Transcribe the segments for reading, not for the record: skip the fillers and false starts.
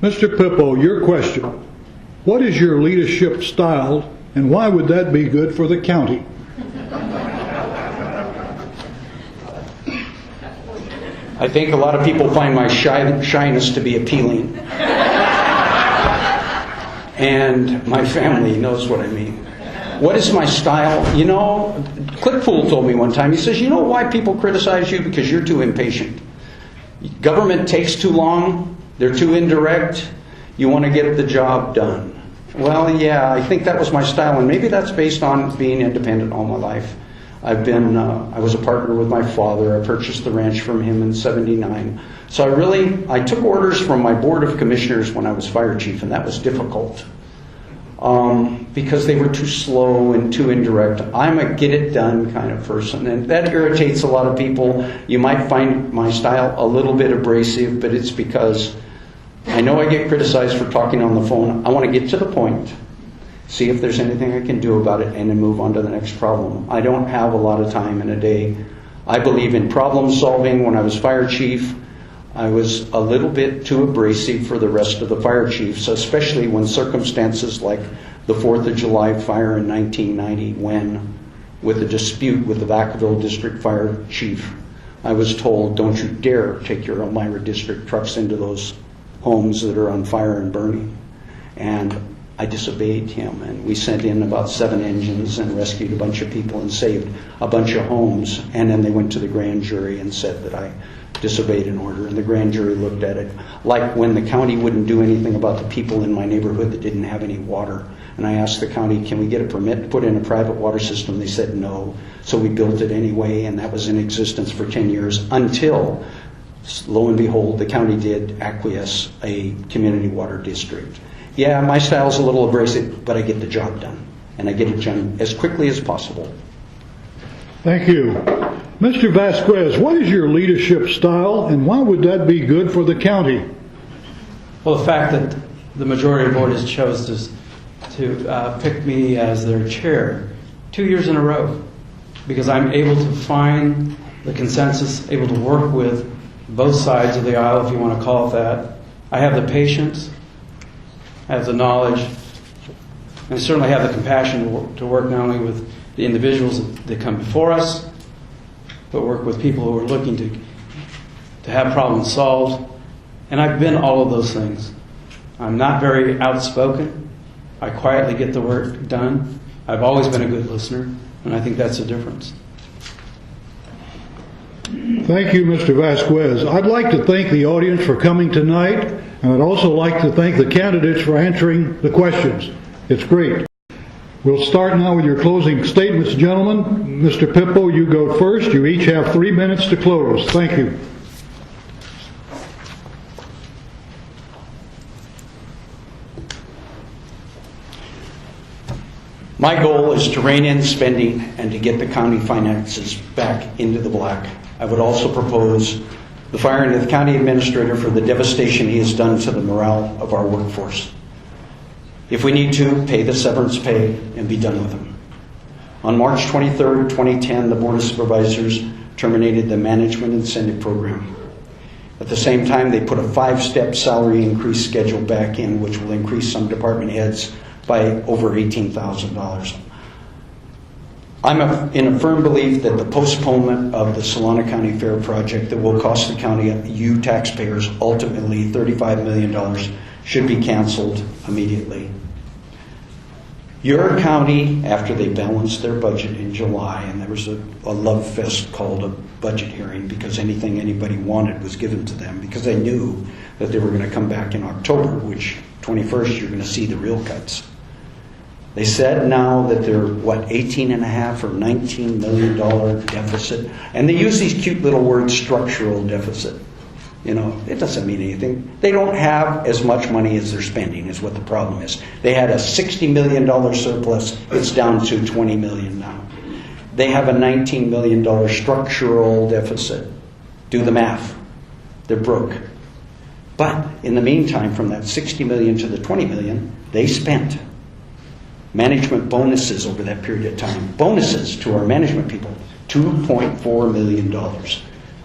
Mr. Pippo, your question. What is your leadership style, and why would that be good for the county? I think a lot of people find my shyness to be appealing. And my family knows what I mean. What is my style? You know, Clickfool told me one time, he says, you know why people criticize you? Because you're too impatient. Government takes too long. They're too indirect. You want to get the job done. Well, yeah, I think that was my style, and maybe that's based on being independent all my life. I was a partner with my father. I purchased the ranch from him in '79. So I took orders from my board of commissioners when I was fire chief, and that was difficult because they were too slow and too indirect. I'm a get it done kind of person, and that irritates a lot of people. You might find my style a little bit abrasive, but it's because I know I get criticized for talking on the phone. I want to get to the point, see if there's anything I can do about it, and then move on to the next problem. I don't have a lot of time in a day. I believe in problem solving. When I was fire chief, I was a little bit too abrasive for the rest of the fire chiefs, especially when circumstances like the 4th of July fire in 1990, when, with a dispute with the Vacaville district fire chief, I was told, don't you dare take your Elmira district trucks into those homes that are on fire and burning. And I disobeyed him, and we sent in about 7 engines and rescued a bunch of people and saved a bunch of homes. And then they went to the grand jury and said that I disobeyed an order, and the grand jury looked at it like when the county wouldn't do anything about the people in my neighborhood that didn't have any water. And I asked the county, can we get a permit to put in a private water system? They said no. So we built it anyway, and that was in existence for 10 years until, lo and behold, the county did acquiesce a community water district. Yeah, my style's a little abrasive, but I get the job done, and I get it done as quickly as possible. Thank you. Mr. Vasquez, what is your leadership style, and why would that be good for the county? Well, the fact that the majority board has chose to pick me as their chair 2 years in a row, because I'm able to find the consensus, able to work with both sides of the aisle, if you want to call it that. I have the patience, I have the knowledge, and I certainly have the compassion to work not only with the individuals that come before us, but work with people who are looking to have problems solved. And I've been all of those things. I'm not very outspoken. I quietly get the work done. I've always been a good listener, and I think that's the difference. Thank you, Mr. Vasquez. I'd like to thank the audience for coming tonight, and I'd also like to thank the candidates for answering the questions. It's great. We'll start now with your closing statements, gentlemen. Mr. Pippo, you go first. You each have 3 minutes to close. Thank you. My goal is to rein in spending and to get the county finances back into the black. I would also propose the firing of the county administrator for the devastation he has done to the morale of our workforce. If we need to, pay the severance pay and be done with them. On March 23rd, 2010, the Board of Supervisors terminated the management incentive program. At the same time, they put a 5-step salary increase schedule back in, which will increase some department heads by over $18,000. I'm in a firm belief that the postponement of the Solano County Fair project that will cost the county, you taxpayers, ultimately $35 million, should be canceled immediately. Your county, after they balanced their budget in July, and there was a love fest called a budget hearing because anything anybody wanted was given to them because they knew that they were going to come back in October, which 21st you're going to see the real cuts. They said now that they're, $18.5 or $19 million deficit. And they use these cute little words, structural deficit. You know, it doesn't mean anything. They don't have as much money as they're spending is what the problem is. They had a $60 million surplus. It's down to $20 million now. They have a $19 million structural deficit. Do the math. They're broke. But in the meantime, from that $60 million to the $20 million, they spent management bonuses over that period of time. Bonuses to our management people, $2.4 million.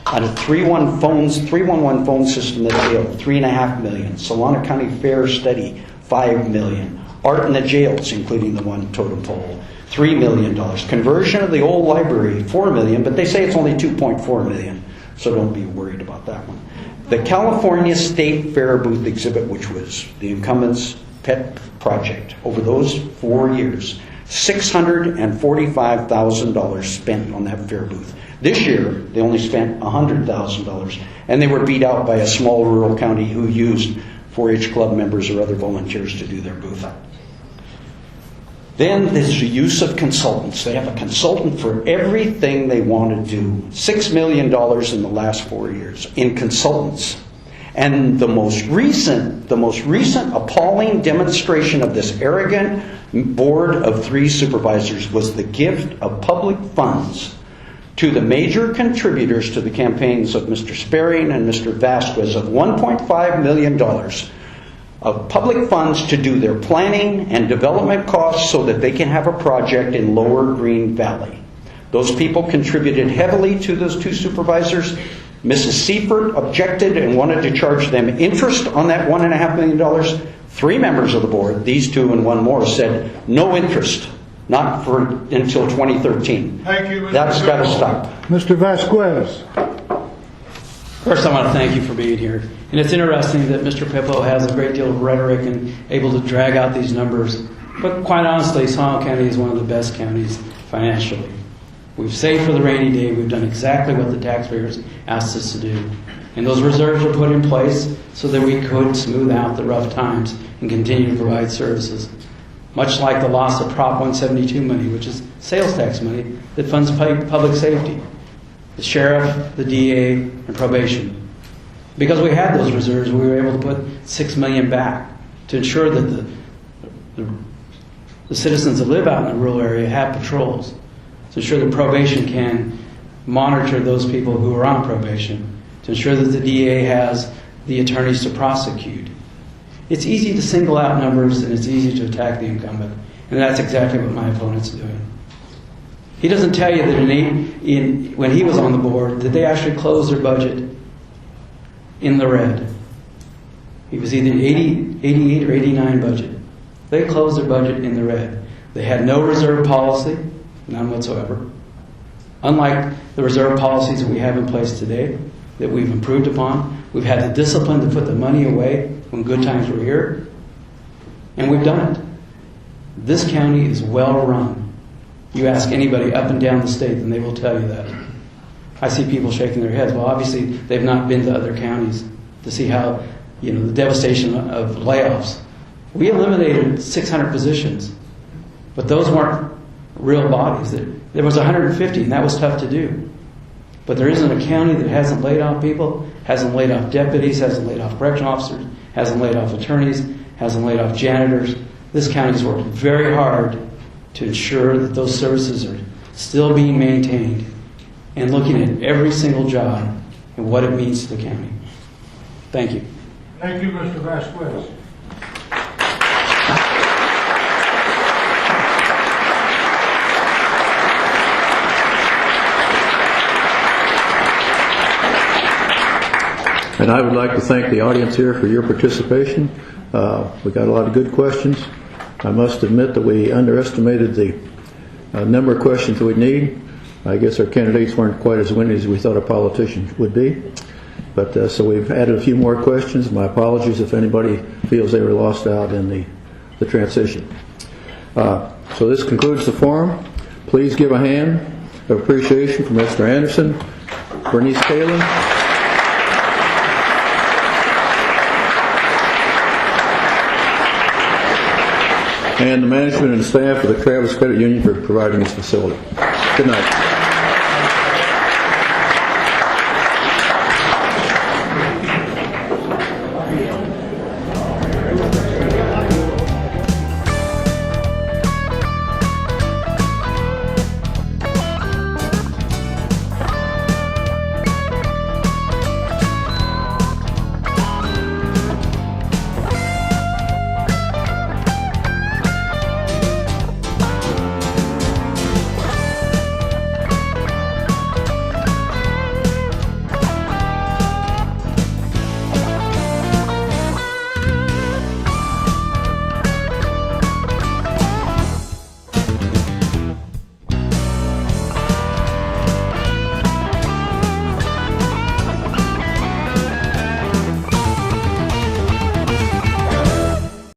Out of 311 phone system that failed, $3.5 million. Solano County Fair Study, $5 million. Art in the jails, including the one totem pole, $3 million. Conversion of the old library, $4 million, but they say it's only $2.4 million, so don't be worried about that one. The California State Fair booth exhibit, which was the incumbent's pet project, over those 4 years, $645,000 spent on that fair booth. This year, they only spent $100,000, and they were beat out by a small rural county who used 4-H club members or other volunteers to do their booth. Then there's the use of consultants. They have a consultant for everything they want to do. $6 million in the last 4 years in consultants. And the most recent appalling demonstration of this arrogant board of 3 supervisors was the gift of public funds to the major contributors to the campaigns of Mr. Sperring and Mr. Vasquez of $1.5 million of public funds to do their planning and development costs so that they can have a project in Lower Green Valley. Those people contributed heavily to those 2 supervisors. Mrs. Seifert objected and wanted to charge them interest on that $1.5 million. 3 members of the board, these 2 and 1 more, said no interest, not for until 2013. Thank you, Mr. That's got to stop. Mr. Vasquez. First, I want to thank you for being here. And it's interesting that Mr. Pippo has a great deal of rhetoric and able to drag out these numbers. But quite honestly, Solano County is one of the best counties financially. We've saved for the rainy day. We've done exactly what the taxpayers asked us to do. And those reserves were put in place so that we could smooth out the rough times and continue to provide services. Much like the loss of Prop 172 money, which is sales tax money that funds public safety, the sheriff, the DA, and probation. Because we had those reserves, we were able to put $6 million back to ensure that the citizens that live out in the rural area have patrols, to ensure that probation can monitor those people who are on probation, to ensure that the DA has the attorneys to prosecute. It's easy to single out numbers and it's easy to attack the incumbent, and that's exactly what my opponent's doing. He doesn't tell you that when he was on the board that they actually closed their budget in the red. It was either 88 or 89 budget. They closed their budget in the red. They had no reserve policy, none whatsoever. Unlike the reserve policies that we have in place today, that we've improved upon, we've had the discipline to put the money away when good times were here, and we've done it. This county is well run. You ask anybody up and down the state and they will tell you that. I see people shaking their heads. Well, obviously they've not been to other counties to see how, the devastation of layoffs. We eliminated 600 positions, but those weren't real bodies. There was 150, and that was tough to do. But there isn't a county that hasn't laid off people, hasn't laid off deputies, hasn't laid off correction officers, hasn't laid off attorneys, hasn't laid off janitors. This county's worked very hard to ensure that those services are still being maintained and looking at every single job and what it means to the county. Thank you. Thank you, Mr. Vasquez. And I would like to thank the audience here for your participation. We got a lot of good questions. I must admit that we underestimated the number of questions that we need. I guess our candidates weren't quite as winning as we thought a politician would be. But so we've added a few more questions. My apologies if anybody feels they were lost out in the transition. So this concludes the forum. Please give a hand of appreciation for Mr. Anderson, Bernice Kalin, and the management and staff of the Travis Credit Union for providing this facility. Good night.